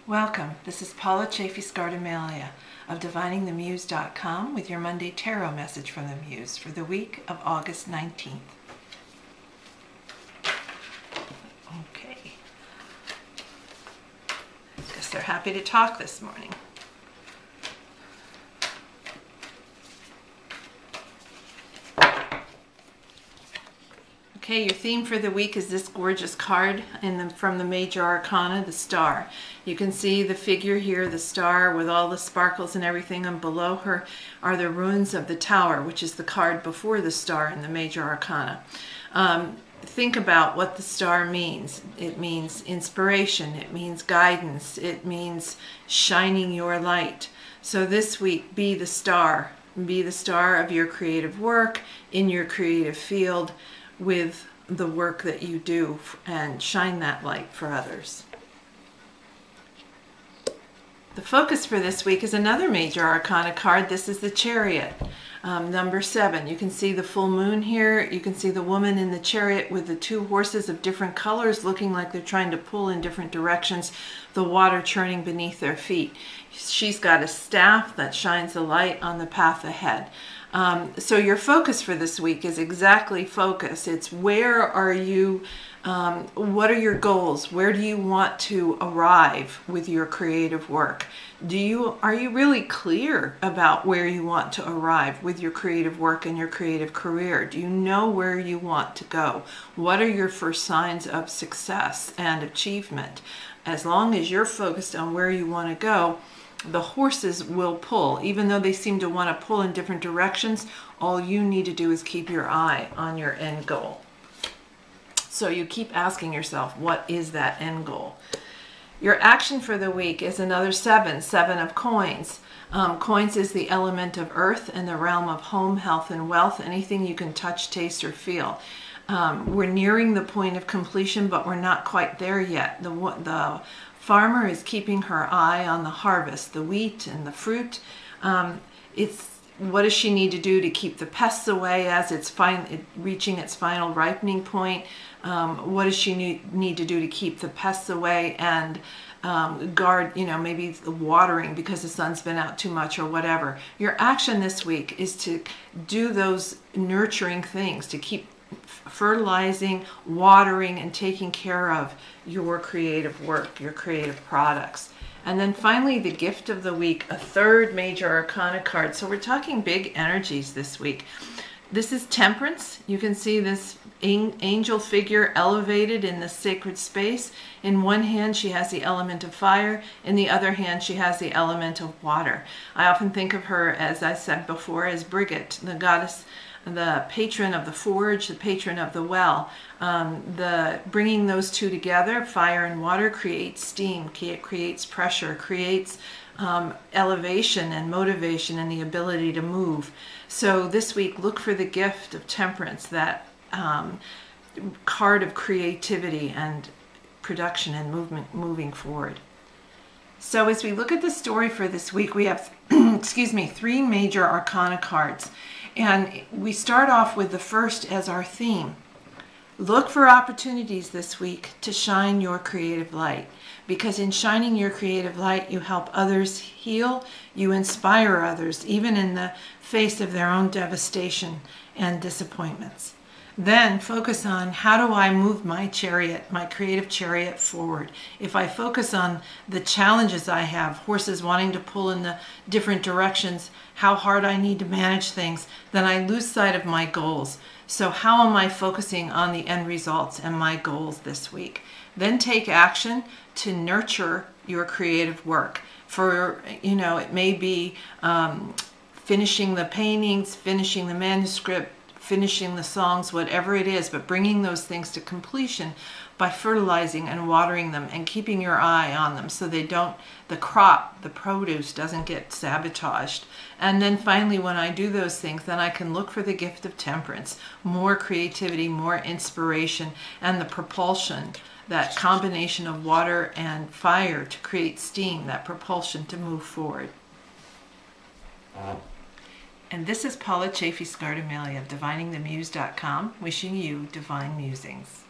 Welcome. This is Paula Chafee-Scardomalia of DiviningTheMuse.com with your Monday Tarot message from the Muse for the week of August 19th. Okay. Guess they're happy to talk this morning. Okay, your theme for the week is this gorgeous card from the Major Arcana, the Star. You can see the figure here, the star with all the sparkles and everything, and below her are the ruins of the Tower, which is the card before the star in the Major Arcana. Think about what the star means. It means inspiration, it means guidance, it means shining your light. So this week, be the star. Be the star of your creative work, in your creative field, with the work that you do, and shine that light for others. The focus for this week is another Major Arcana card. This is the Chariot, number 7. You can see the full moon here. You can see the woman in the chariot with the two horses of different colors looking like they're trying to pull in different directions, the water churning beneath their feet. She's got a staff that shines a light on the path ahead. So your focus for this week is exactly focus. It's where are you, what are your goals? Where do you want to arrive with your creative work? Are you really clear about where you want to arrive with your creative work and your creative career? Do you know where you want to go? What are your first signs of success and achievement? As long as you're focused on where you want to go, the horses will pull. Even though they seem to want to pull in different directions, all you need to do is keep your eye on your end goal. So you keep asking yourself, what is that end goal? Your action for the week is another 7 of coins. Coins is the element of earth and the realm of home, health, and wealth, anything you can touch, taste, or feel. We're nearing the point of completion, but we're not quite there yet. The farmer is keeping her eye on the harvest, the wheat and the fruit. What does she need to do to keep the pests away as it's reaching its final ripening point? What does she need to do to keep the pests away and guard, maybe the watering because the sun's been out too much or whatever. Your action this week is to do those nurturing things, to keep fertilizing, watering, and taking care of your creative work, your creative products. And then finally, the gift of the week, a 3rd Major Arcana card. So we're talking big energies this week. This is Temperance. You can see this angel figure elevated in the sacred space. In one hand, she has the element of fire. In the other hand, she has the element of water. I often think of her, as I said before, as Brigit, the goddess, the patron of the forge, the patron of the well. Bringing those two together, fire and water, creates steam, creates pressure, creates elevation and motivation and the ability to move. So this week, look for the gift of Temperance, that card of creativity and production and movement moving forward. So as we look at the story for this week, we have 3 Major Arcana cards. And we start off with the first as our theme. Look for opportunities this week to shine your creative light, because in shining your creative light, you help others heal, you inspire others, even in the face of their own devastation and disappointments. Then focus on, how do I move my chariot, my creative chariot, forward? If I focus on the challenges I have, horses wanting to pull in the different directions, how hard I need to manage things, then I lose sight of my goals. So how am I focusing on the end results and my goals this week? Then take action to nurture your creative work. It may be finishing the paintings, finishing the manuscript, finishing the songs, whatever it is, but bringing those things to completion by fertilizing and watering them and keeping your eye on them so the produce doesn't get sabotaged. And then finally, when I do those things, then I can look for the gift of Temperance, more creativity, more inspiration, and the propulsion, that combination of water and fire to create steam, that propulsion to move forward. And this is Paula Chafee-Scardomalia of DiviningTheMuse.com, wishing you divine musings.